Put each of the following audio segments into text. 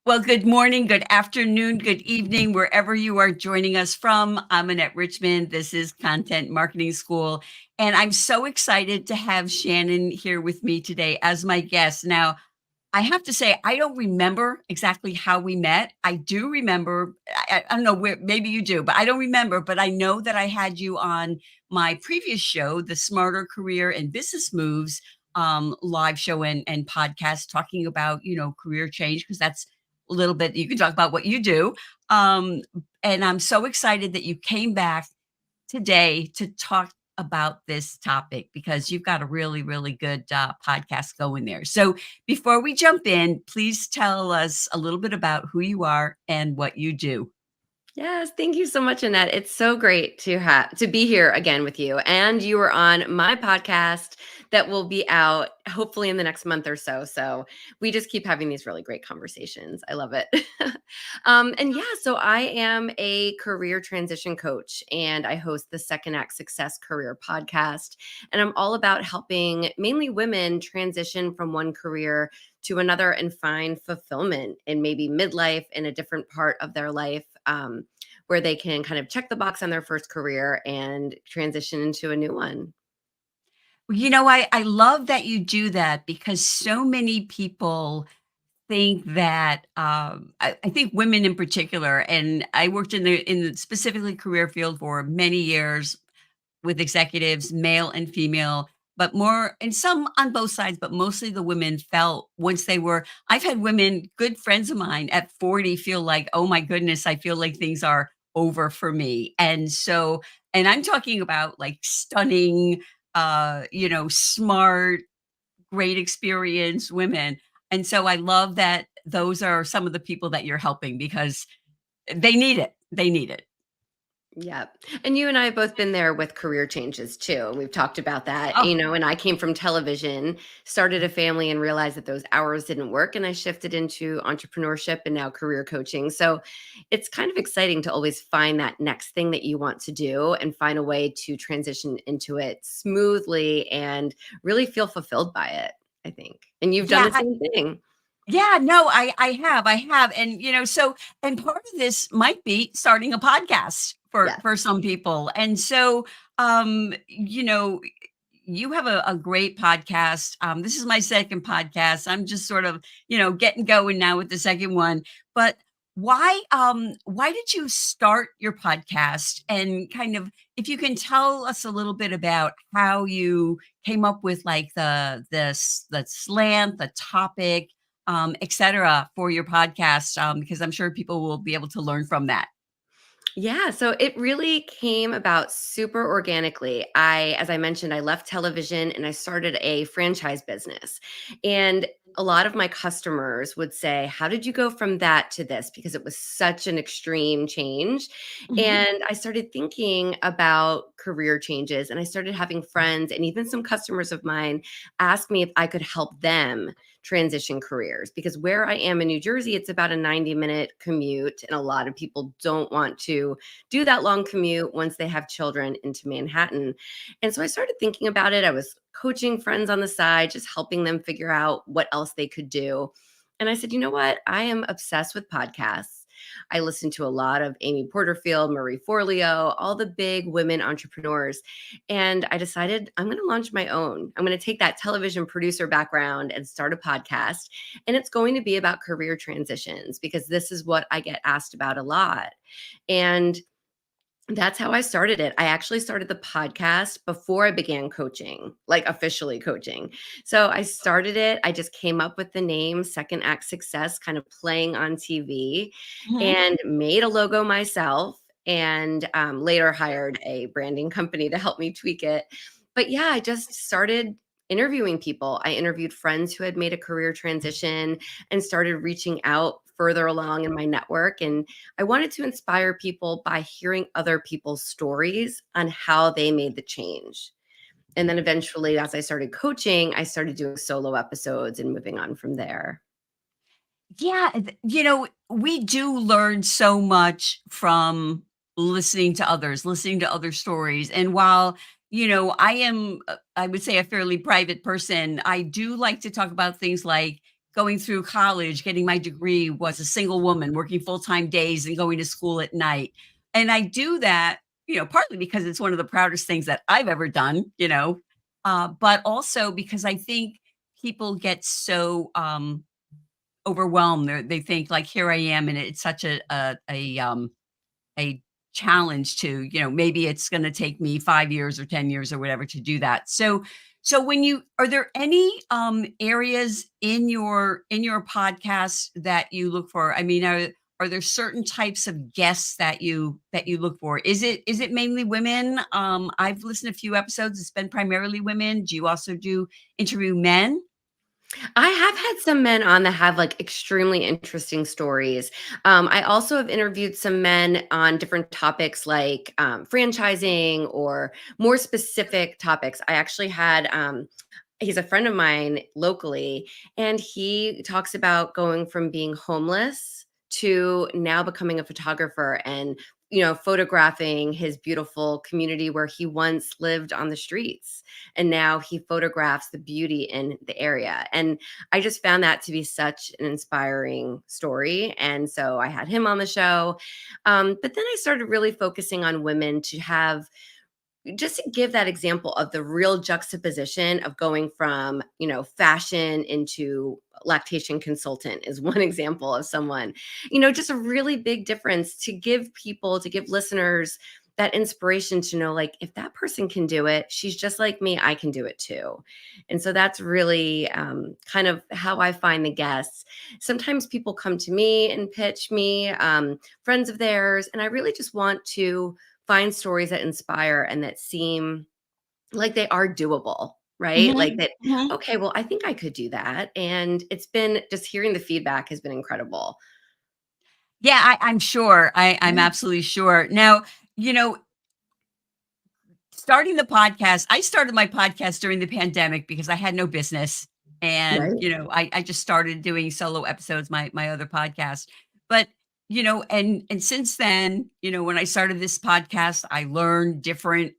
Well, good morning, good afternoon, good evening, wherever you are joining us from. I'm Annette Richmond. This is Content Marketing School, and I'm so excited to have Shannon here with me today as my guest. Now, I have to say, I don't remember exactly how we met. I do remember, I don't know where, maybe you do, but I don't remember. But I know that I had you on my previous show, the Smarter Career and Business Moves live show and podcast, talking about, career change, because that's a little bit, you can talk about what you do. Um, and I'm so excited that you came back today to talk about this topic because you've got a really, really good podcast going there. So before we jump in, please tell us a little bit about who you are and what you do. Yes, thank you so much, Annette. It's so great to be here again with you. And you were on my podcast that will be out hopefully in the next month or so. So we just keep having these really great conversations. I love it. And yeah, so I am a career transition coach and I host the Second Act Success Career podcast. And I'm all about helping mainly women transition from one career to another and find fulfillment in maybe midlife in a different part of their life, where they can kind of check the box on their first career and transition into a new one. I love that you do that because so many people think that I think women in particular, and I worked in the specifically career field for many years with executives, male and female, but more and some on both sides, but mostly the women felt once they were I've had women, good friends of mine at 40 feel like, "Oh my goodness, I feel like things are over for me." And I'm talking about like stunning, smart, great experienced women. And so I love that those are some of the people that you're helping because they need it. They need it. Yep. And you and I have both been there with career changes too. And we've talked about that, Oh, and I came from television, started a family and realized that those hours didn't work. And I shifted into entrepreneurship and now career coaching. So it's kind of exciting to always find that next thing that you want to do and find a way to transition into it smoothly and really feel fulfilled by it, I think. And you've done yeah. the same thing. Yeah, no, I have, and, and part of this might be starting a podcast for Yes. some people, and so, you have a great podcast. This is my second podcast. I'm just sort of, getting going now with the second one, but why did you start your podcast? And kind of, if you can tell us a little bit about how you came up with, like, the slant, the topic, et cetera, for your podcast, because I'm sure people will be able to learn from that. Yeah, so it really came about super organically. As I mentioned, I left television and I started a franchise business. And a lot of my customers would say, "How did you go from that to this?" Because it was such an extreme change. Mhm. And I started thinking about career changes and I started having friends and even some customers of mine ask me if I could help them transition careers, because where I am in New Jersey, it's about a 90-minute commute. And a lot of people don't want to do that long commute once they have children into Manhattan. And so I started thinking about it. I was coaching friends on the side, just helping them figure out what else they could do. And I said, you know what? I am obsessed with podcasts. I listen to a lot of Amy Porterfield, Marie Forleo, all the big women entrepreneurs. And I decided I'm going to launch my own. I'm going to take that television producer background and start a podcast. And it's going to be about career transitions because this is what I get asked about a lot. And that's how I started it. I actually started the podcast before I began coaching, like officially coaching. So I started it. I just came up with the name Second Act Success, kind of playing on TV, Mhm. and made a logo myself. And later hired a branding company to help me tweak it. But yeah, I just started interviewing people. I interviewed friends who had made a career transition and started reaching out further along in my network. And I wanted to inspire people by hearing other people's stories on how they made the change. And then eventually, as I started coaching, I started doing solo episodes and moving on from there. Yeah, we do learn so much from listening to other stories. And while, I am, I would say, a fairly private person, I do like to talk about things like going through college, getting my degree, was a single woman working full-time days and going to school at night. And I do that, partly because it's one of the proudest things that I've ever done, but also because I think people get so overwhelmed. They think like, here I am, and it's such a challenge to, maybe it's going to take me 5 years or 10 years or whatever to do that. So when you are there any areas in your podcast that you look for? I mean, are there certain types of guests that you look for? Is it mainly women? I've listened to a few episodes. It's been primarily women. Do you also do interview men? I have had some men on that have like extremely interesting stories. I also have interviewed some men on different topics like franchising or more specific topics. I actually had he's a friend of mine locally, and he talks about going from being homeless to now becoming a photographer and photographing his beautiful community where he once lived on the streets, and now he photographs the beauty in the area. And I just found that to be such an inspiring story, and so I had him on the show. But then I started really focusing on women to have just to give that example of the real juxtaposition of going from, fashion into lactation consultant is one example of someone, just a really big difference to give people, to give listeners that inspiration to know, like, if that person can do it, she's just like me, I can do it too. And so that's really kind of how I find the guests. Sometimes people come to me and pitch me, friends of theirs, and I really just want to find stories that inspire and that seem like they are doable, right? Like Mhm, that, mhm. okay, well, I think I could do that. And it's been just hearing the feedback has been incredible. Yeah, I'm sure. I'm Yeah. absolutely sure. Now, you know, starting the podcast, I started my podcast during the pandemic because I had no business. And, Right. I just started doing solo episodes, my other podcast. But, and since then, when I started this podcast, I learned different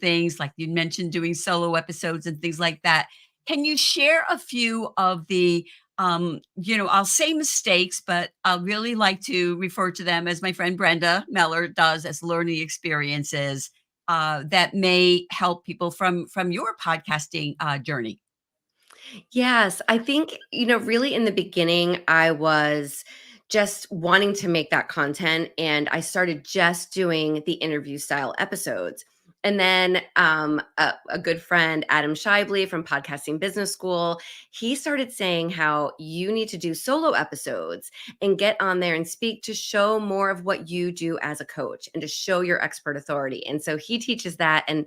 things, like you mentioned, doing solo episodes and things like that. Can you share a few of the I'll say mistakes, but I really like to refer to them, as my friend Brenda Meller does, as learning experiences that may help people from your podcasting journey. Yes, I think, really in the beginning, I was just wanting to make that content, and I started just doing the interview style episodes. And then a good friend, Adam Shively from Podcasting Business School, he started saying how you need to do solo episodes and get on there and speak to show more of what you do as a coach and to show your expert authority. And so he teaches that. And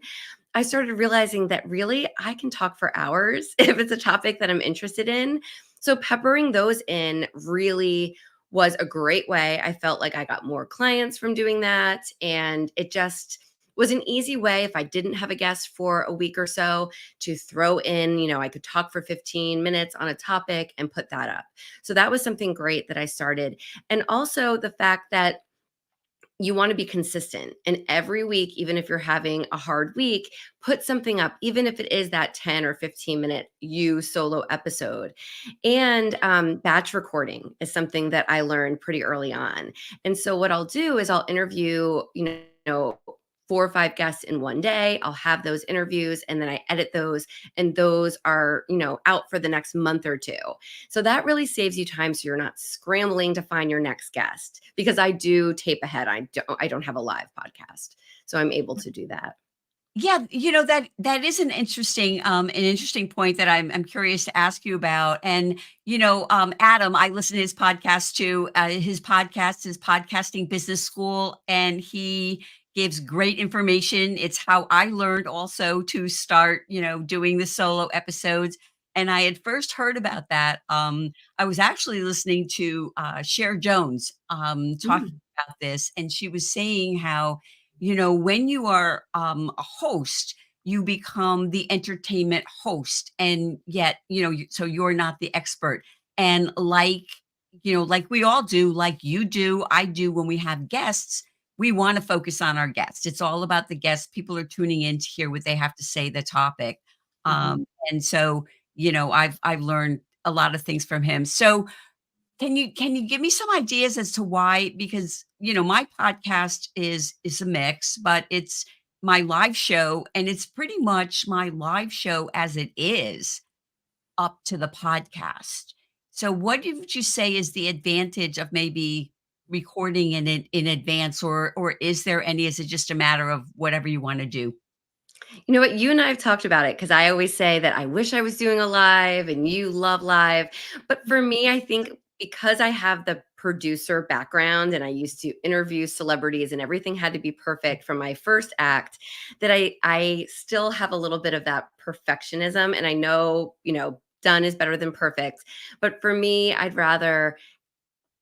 I started realizing that really I can talk for hours if it's a topic that I'm interested in. So peppering those in really was a great way. I felt like I got more clients from doing that. And it just was an easy way if I didn't have a guest for a week or so to throw in, I could talk for 15 minutes on a topic and put that up. So that was something great that I started. And also the fact that you want to be consistent. And every week, even if you're having a hard week, put something up, even if it is that 10 or 15-minute you solo episode. And batch recording is something that I learned pretty early on. And so what I'll do is I'll interview, know, 4 or 5 guests in one day. I'll have those interviews and then I edit those, and those are, out for the next month or two. So that really saves you time, so you're not scrambling to find your next guest, because I do tape ahead. I don't have a live podcast. So I'm able to do that. Yeah, that is an interesting point that I'm curious to ask you about. And Adam, I listen to his podcast too. His podcast is Podcasting Business School, and he gives great information. It's how I learned also to start, doing the solo episodes. And I had first heard about that. I was actually listening to Cher Jones talking Mm, about this, and she was saying how when you are a host, you become the entertainment host, and yet, so you're not the expert. And like we all do, like you do, I do, when we have guests, we want to focus on our guests. It's all about the guests. People are tuning in to hear what they have to say, the topic. mhm. And so, I've learned a lot of things from him. So can you give me some ideas as to why? Because my podcast is a mix, but it's my live show, and it's pretty much my live show as it is up to the podcast. So what would you say is the advantage of maybe recording in advance, or is there any? Is it just a matter of whatever you want to do? You know what? You and I have talked about it because I always say that I wish I was doing a live and you love live. But for me, I think because I have the producer background and I used to interview celebrities and everything had to be perfect from my first act, that I still have a little bit of that perfectionism. And I know, done is better than perfect. But for me, I'd rather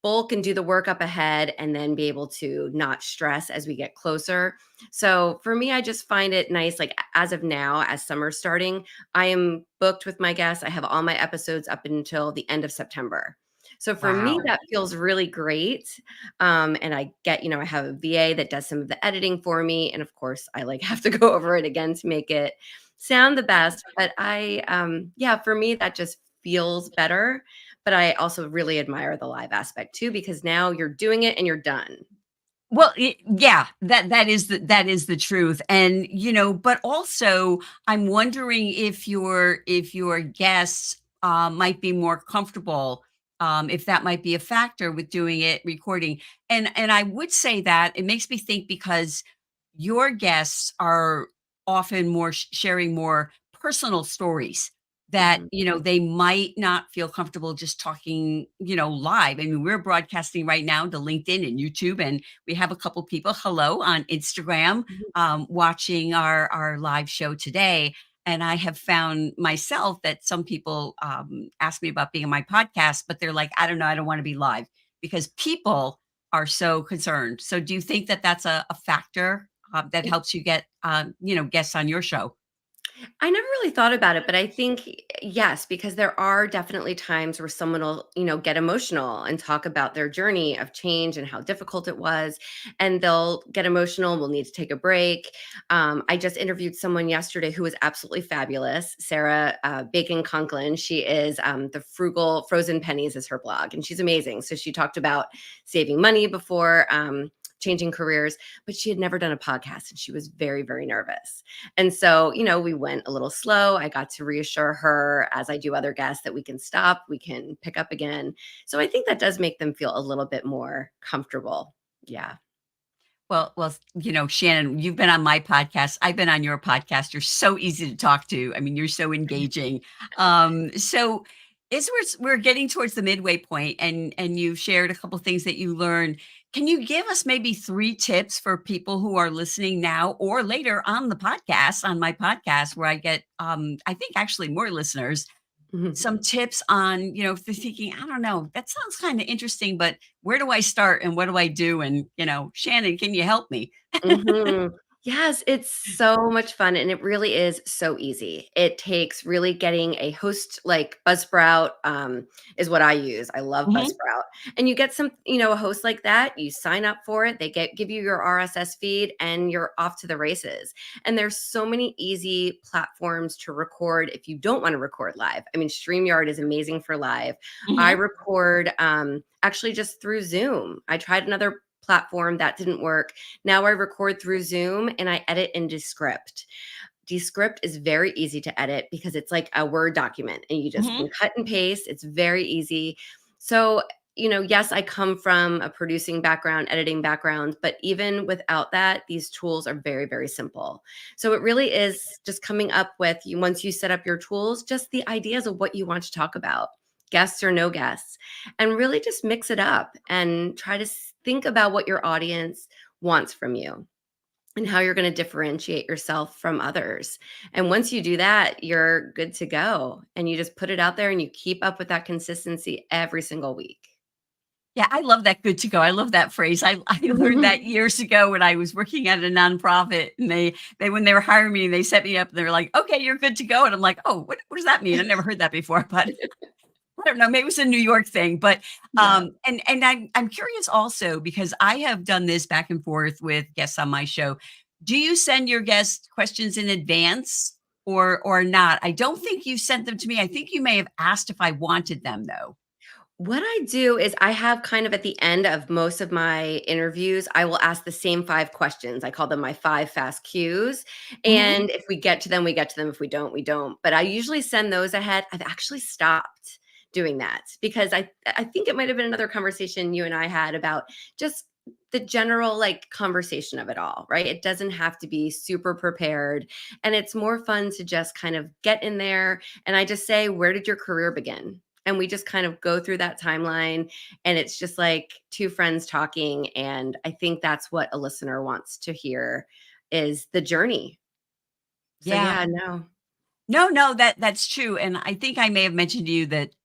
bulk and do the work up ahead and then be able to not stress as we get closer. So for me, I just find it nice. Like as of now, as summer's starting, I am booked with my guests. I have all my episodes up until the end of September. So for me, Wow. that feels really great. And I get, I have a VA that does some of the editing for me. And of course, I like have to go over it again to make it sound the best. But yeah, for me, that just feels better, but I also really admire the live aspect too, because now you're doing it and you're done. Well, yeah, that is the truth, and but also I'm wondering if your guests might be more comfortable, if that might be a factor with doing it recording, and I would say that it makes me think because your guests are often more sharing more personal stories that Mhm. they might not feel comfortable just talking live. I mean, we're broadcasting right now to LinkedIn and YouTube, and we have a couple people hello on Instagram Mhm. watching our live show today. And I have found myself that some people ask me about being on my podcast, but they're like, I don't know, I don't want to be live because people are so concerned. So do you think that that's a factor that helps you get guests on your show? I never really thought about it, but I think yes, because there are definitely times where someone will, get emotional and talk about their journey of change and how difficult it was. And they'll get emotional. We'll need to take a break. I just interviewed someone yesterday who was absolutely fabulous, Sarah Bacon Conklin. She is the Frugal Frozen Pennies is her blog, and she's amazing. So she talked about saving money before changing careers, but she had never done a podcast and she was very, very nervous. And so, we went a little slow. I got to reassure her, as I do other guests, that we can stop, we can pick up again. So I think that does make them feel a little bit more comfortable. Yeah. Well, Shannon, you've been on my podcast. I've been on your podcast. You're so easy to talk to. I mean, you're so engaging. So as we're getting towards the midway point, and you shared a couple things that you learned. Can you give us maybe 3 tips for people who are listening now or later on the podcast, on my podcast, where I get, I think actually more listeners, Mhm. some tips on, if they're thinking, I don't know, that sounds kind of interesting, but where do I start and what do I do? And, Shannon, can you help me? Mhm. Yes, it's so much fun and it really is so easy. It takes really getting a host like Buzzsprout is what I use. I love Mhm. Buzzsprout. And you get some, a host like that, you sign up for it, they give you your RSS feed and you're off to the races. And there's so many easy platforms to record if you don't want to record live. I mean, StreamYard is amazing for live. I Mhm. record actually just through Zoom. I tried another platform that didn't work. Now I record through Zoom and I edit in Descript. Descript is very easy to edit because it's like a Word document and you just Mhm. can cut and paste. It's very easy. So, yes, I come from a producing background, editing background, but even without that, these tools are very, very simple. So it really is just coming up with you once you set up your tools, just the ideas of what you want to talk about, guests or no guests, and really just mix it up and try to think about what your audience wants from you and how you're going to differentiate yourself from others. And once you do that, you're good to go. And you just put it out there and you keep up with that consistency every single week. Yeah, I love that good to go. I love that phrase. I learned that years ago when I was working at a nonprofit, and they when they were hiring me, they set me up and they were like, "Okay, you're good to go." And I'm like, "Oh, what does that mean? I never heard that before." But I don't know, maybe it was a New York thing, but, Yeah. and I'm curious also because I have done this back and forth with guests on my show. Do you send your guests questions in advance? or not. I don't think you sent them to me. I think you may have asked if I wanted them though. What I do is I have kind of at the end of most of my interviews, I will ask the same 5 questions. I call them my 5 fast cues. Mhm. And if we get to them, we get to them. If we don't, we don't. But I usually send those ahead. I've actually stopped doing that because I think it might have been another conversation you and I had about just the general like conversation of it all, right? It doesn't have to be super prepared. And it's more fun to just kind of get in there. And I just say, where did your career begin? And we just kind of go through that timeline, and it's just like 2 friends talking, and I think that's what a listener wants to hear is the journey. So Yeah. yeah, no. No, no, that's true, and I think I may have mentioned to you that,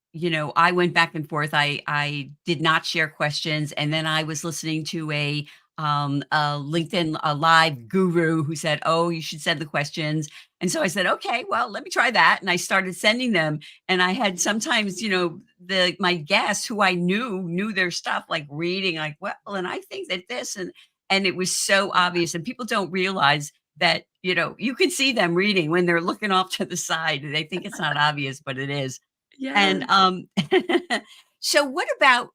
I went back and forth. I did not share questions, and then I was listening to a LinkedIn a live guru who said, "Oh, you should send the questions." And so I said, "Okay, well, let me try that." And I started sending them, and I had sometimes, the my guests who I knew their stuff, like reading, like, "Well, and I think that this," and it was so obvious, and people don't realize that, you can see them reading when they're looking off to the side. They think it's not obvious, but it is. And, Yes. so what about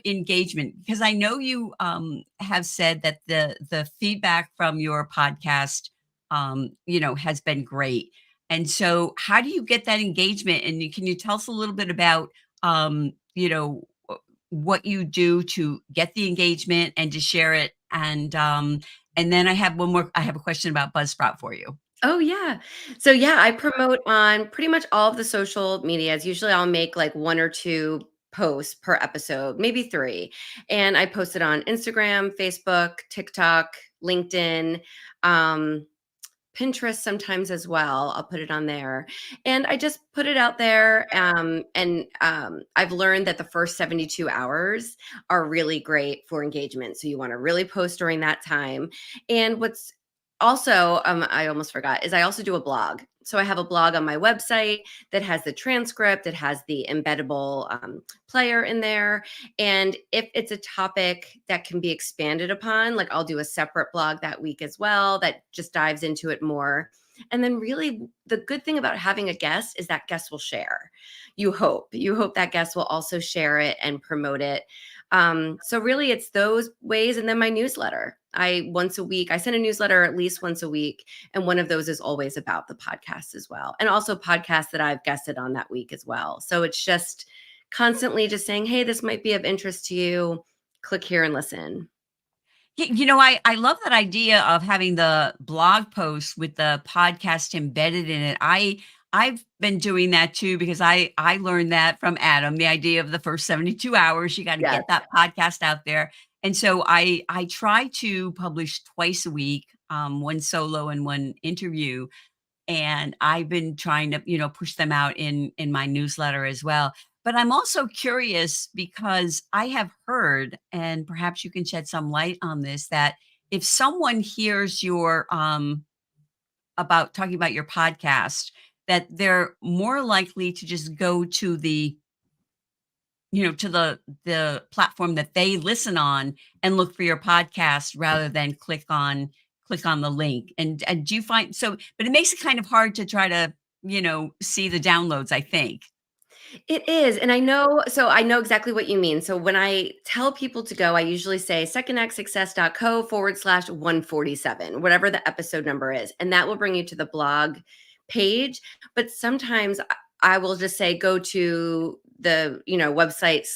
engagement? Because I know you, have said that the feedback from your podcast, has been great. And so how do you get that engagement? And can you tell us a little bit about, what you do to get the engagement and to share it? And then I have a question about Buzzsprout for you. Oh, yeah. So, yeah, I promote on pretty much all of the social medias. Usually, I'll make like 1 or 2 posts per episode, maybe 3, and I post it on Instagram, Facebook, TikTok, LinkedIn, um, Pinterest sometimes as well. I'll put it on there. And I just put it out there. I've learned that the first 72 hours are really great for engagement. So you want to really post during that time. And what's also, I almost forgot, is I also do a blog. So I have a blog on my website that has the transcript, it has the embeddable player in there. And if it's a topic that can be expanded upon, like I'll do a separate blog that week as well that just dives into it more. And then really the good thing about having a guest is that guest will share. You hope that guest will also share it and promote it. So really it's those ways. And then my newsletter, once a week, I send a newsletter at least once a week. And one of those is always about the podcast as well. And also podcasts that I've guested on that week as well. So it's just constantly just saying, hey, this might be of interest to you. Click here and listen. I love that idea of having the blog post with the podcast embedded in it. I've been doing that too because I learned that from Adam, the idea of the first 72 hours, you got to Yes. get that podcast out there. And so I try to publish twice a week, one solo and one interview, and I've been trying to, push them out in my newsletter as well. But I'm also curious because I have heard, and perhaps you can shed some light on this, that if someone hears your about talking about your podcast, that they're more likely to just go to the platform that they listen on and look for your podcast rather than click on the link. And do you find so but it makes it kind of hard to try to, see the downloads, I think. It is. And I know exactly what you mean. So when I tell people to go, I usually say secondactsuccess.co/147, whatever the episode number is. And that will bring you to the blog page. But sometimes I will just say, go to the, website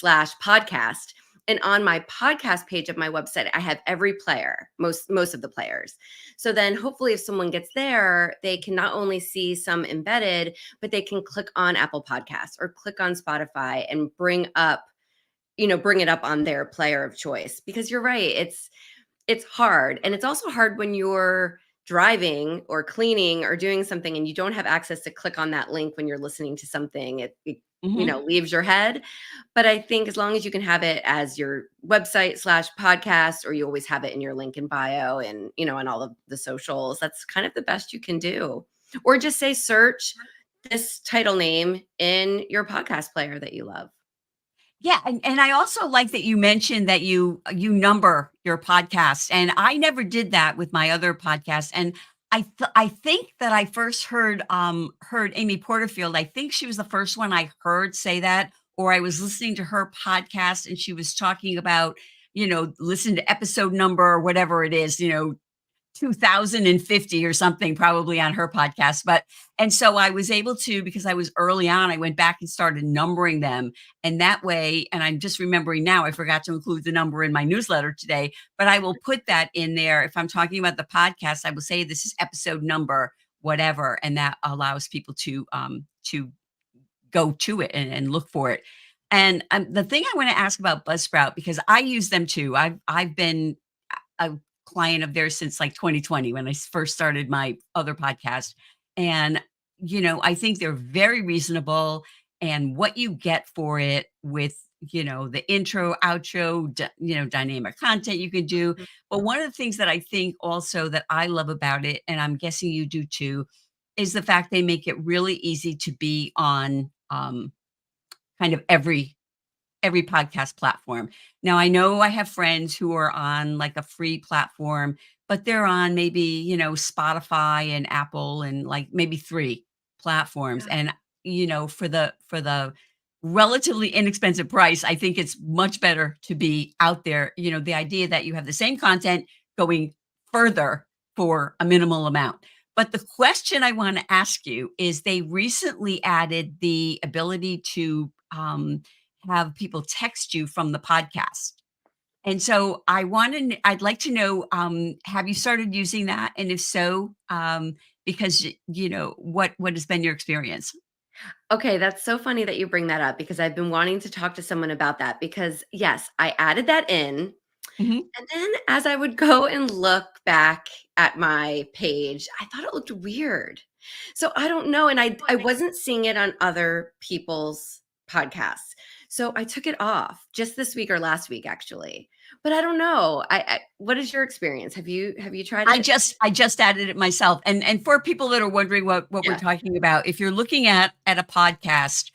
/podcast. And on my podcast page of my website, I have every player, most of the players. So then hopefully if someone gets there, they can not only see some embedded, but they can click on Apple Podcasts or click on Spotify and bring it up on their player of choice. Because you're right, it's hard. And it's also hard when you're driving or cleaning or doing something and you don't have access to click on that link when you're listening to something. Mhm. Leaves your head. But I think as long as you can have it as your website /podcast, or you always have it in your link in bio and, on all of the socials, that's kind of the best you can do. Or just say, search this title name in your podcast player that you love. Yeah, and I also like that you mentioned that you number your podcast, and I never did that with my other podcast, and I think that I first heard Amy Porterfield. I think she was the first one I heard say that, or I was listening to her podcast and she was talking about, listen to episode number or whatever it is, 2050 or something probably on her podcast. But and so I was able to, because I was early on, I went back and started numbering them. And that way, and I'm just remembering now, I forgot to include the number in my newsletter today, but I will put that in there. If I'm talking about the podcast, I will say this is episode number, whatever. And that allows people to go to it and look for it. And the thing I want to ask about Buzzsprout, because I use them too. I've been a client of theirs since like 2020 when I first started my other podcast. And, I think they're very reasonable, and what you get for it with, the intro, outro, dynamic content you can do. But one of the things that I think also that I love about it, and I'm guessing you do too, is the fact they make it really easy to be on kind of every podcast platform. Now, I know I have friends who are on like a free platform, but they're on maybe, Spotify and Apple and like maybe 3 platforms. Yeah. And, for the relatively inexpensive price, I think it's much better to be out there. The idea that you have the same content going further for a minimal amount. But the question I want to ask you is, they recently added the ability to have people text you from the podcast. And so I'd like to know, have you started using that? And if so, because what has been your experience? Okay, that's so funny that you bring that up because I've been wanting to talk to someone about that because yes, I added that in. Mhm. And then as I would go and look back at my page, I thought it looked weird. So I don't know. And I wasn't seeing it on other people's podcasts. So I took it off just this week or last week, actually. But I don't know. What is your experience? Have you tried it? I just added it myself. And for people that are wondering what we're Yeah. talking about, if you're looking at a podcast,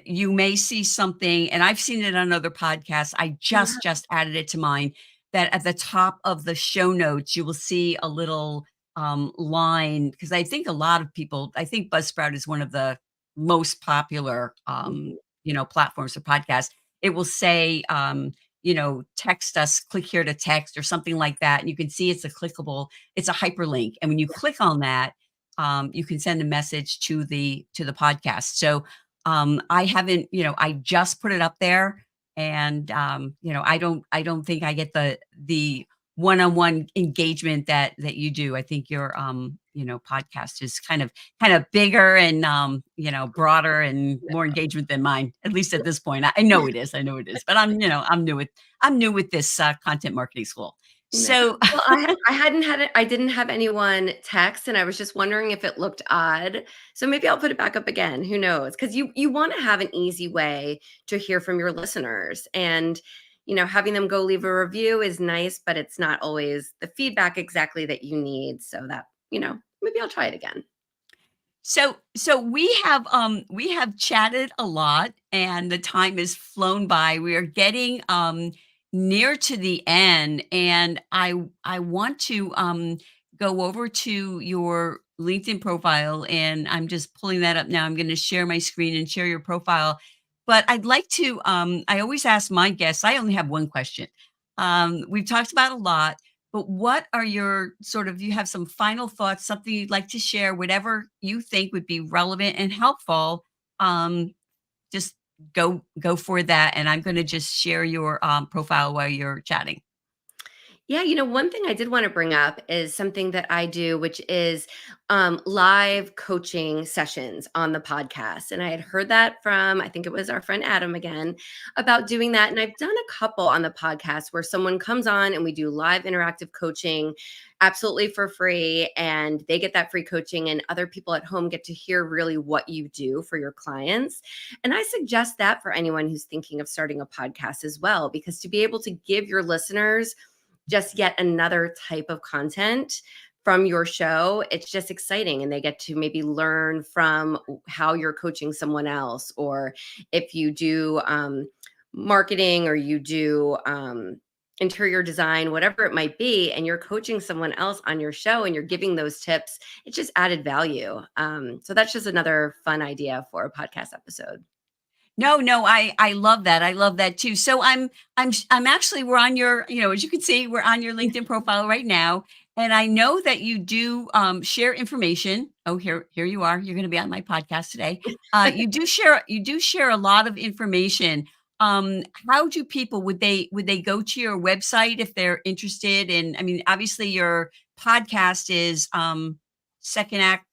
you may see something, and I've seen it on other podcasts. I Yeah. just added it to mine, that at the top of the show notes, you will see a little line, because I think a lot of people, I think Buzzsprout is one of the most popular Mhm. platforms for podcasts. It will say text us, click here to text or something like that. And you can see it's a hyperlink. And when you click on that, you can send a message to the podcast. So I haven't, I just put it up there, and I don't think I get the one-on-one engagement that you do. I think your podcast is kind of bigger and broader and more engagement than mine, at least at this point. I know it is. I know it is. But I'm new with this content marketing school. No. So Well, I hadn't had it. I didn't have anyone text, and I was just wondering if it looked odd. So maybe I'll put it back up again. Who knows? Because you want to have an easy way to hear from your listeners, and having them go leave a review is nice, but it's not always the feedback exactly that you need. So that maybe I'll try it again. So we have chatted a lot, and the time has flown by. We are getting near to the end, and I want to go over to your LinkedIn profile, and I'm just pulling that up now. I'm going to share my screen and share your profile. But I'd like to I always ask my guests, I only have one question. We've talked about a lot, but what are your you have some final thoughts, something you'd like to share, whatever you think would be relevant and helpful. Um, just go for that. And I'm going to just share your profile while you're chatting. Yeah, one thing I did want to bring up is something that I do, which is live coaching sessions on the podcast. And I had heard that from, I think it was our friend Adam again, about doing that. And I've done a couple on the podcast where someone comes on and we do live interactive coaching absolutely for free. And they get that free coaching, and other people at home get to hear really what you do for your clients. And I suggest that for anyone who's thinking of starting a podcast as well, because to be able to give your listeners just yet another type of content from your show, it's just exciting, and they get to maybe learn from how you're coaching someone else, or if you do marketing, or you do interior design, whatever it might be, and you're coaching someone else on your show and you're giving those tips, it just added value. So that's just another fun idea for a podcast episode. No, I love that. I love that too. So I'm actually we're on your, as you can see, we're on your LinkedIn profile right now. And I know that you do share information. Oh, here you are. You're going to be on my podcast today. You do share a lot of information. How do people would they go to your website if they're interested in, I mean, obviously your podcast is Second Act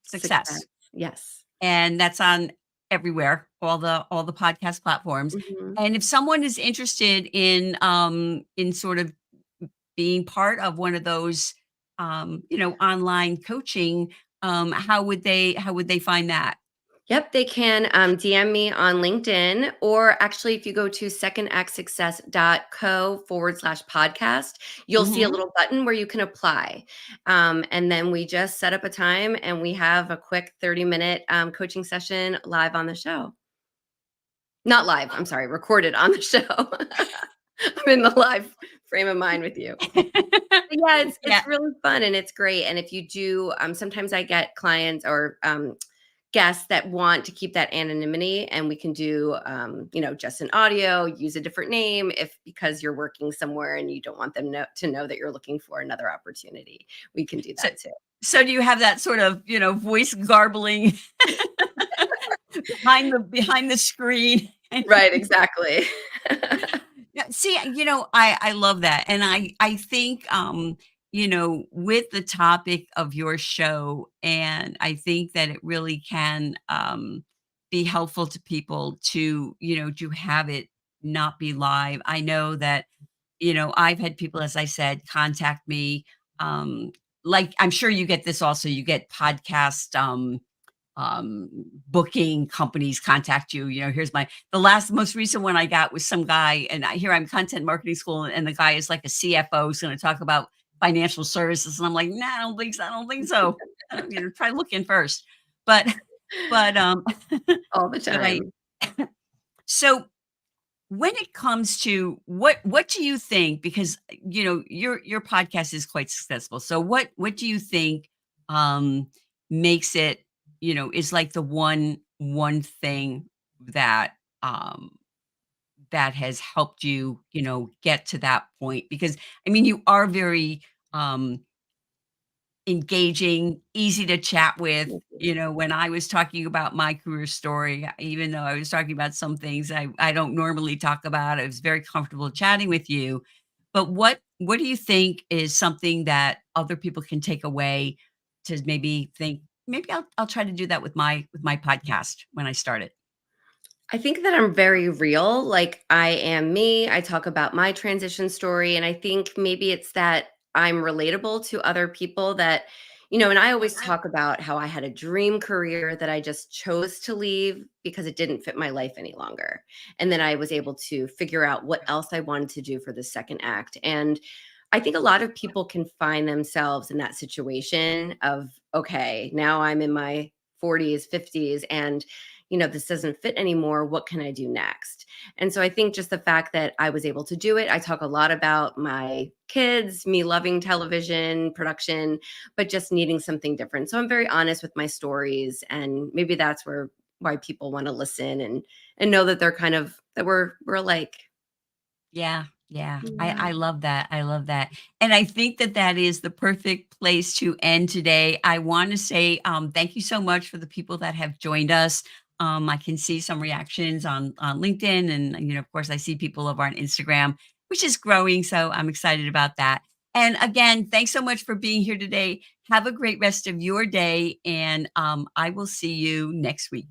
Success. Success, Yes. and that's on everywhere, all the podcast platforms. Mhm. And if someone is interested in sort of being part of one of those online coaching, how would they find that? Yep, they can DM me on LinkedIn, or actually, if you go to secondactsuccess.co/podcast, you'll see a Hmm. little button where you can apply. And then we just set up a time and we have a quick 30-minute coaching session live on the show. Not live, I'm sorry, recorded on the show. I'm in the live frame of mind with you. But yeah, it's Yeah. it's really fun and it's great. And if you do, sometimes I get clients or guests that want to keep that anonymity, and we can do, just an audio, use a different name if because you're working somewhere and you don't want them to know that you're looking for another opportunity. We can do So, that too. so do you have that sort of voice garbling behind the screen? Right, exactly. Yeah, see, I love that, and I think, with the topic of your show, and I think that it really can, be helpful to people to have it not be live. I know that, I've had people, as I said, contact me, um, like, I'm sure you get this also, you get podcast, um booking companies contact you. Here's the last most recent one I got was some guy, and I'm content marketing school, and the guy is like a CFO, who's going to talk about financial services, and I'm like, nah, I don't think so. Try looking first. But but All the but I time. so when it comes to what do you think, because your podcast is quite successful, so what do you think um makes it, is like the one thing that um that has helped you, get to that point? Because I mean, you are very um engaging, easy to chat with. Thank you. When I was talking about my career story, even though I was talking about some things I don't normally talk about, I was very comfortable chatting with you. But what do you think is something that other people can take away to maybe think, maybe I'll try to do that with my podcast when I start it? I think that I'm very real. Like, I am me. I talk about my transition story. And I think maybe it's that I'm relatable to other people and I always talk about how I had a dream career that I just chose to leave because it didn't fit my life any longer. And then I was able to figure out what else I wanted to do for the second act. And I think a lot of people can find themselves in that situation of, okay, now I'm in my 40s, 50s, and this doesn't fit anymore. What can I do next? And so I think just the fact that I was able to do it, I talk a lot about my kids, me loving television production, but just needing something different. So I'm very honest with my stories, and maybe that's why people want to listen and know that they're kind of that we're alike. Yeah, yeah. Yeah. I love that. I love that. And I think that that is the perfect place to end today. I want to say thank you so much for the people that have joined us. I can see some reactions on LinkedIn, and of course, I see people over on Instagram, which is growing. So I'm excited about that. And again, thanks so much for being here today. Have a great rest of your day, and I will see you next week.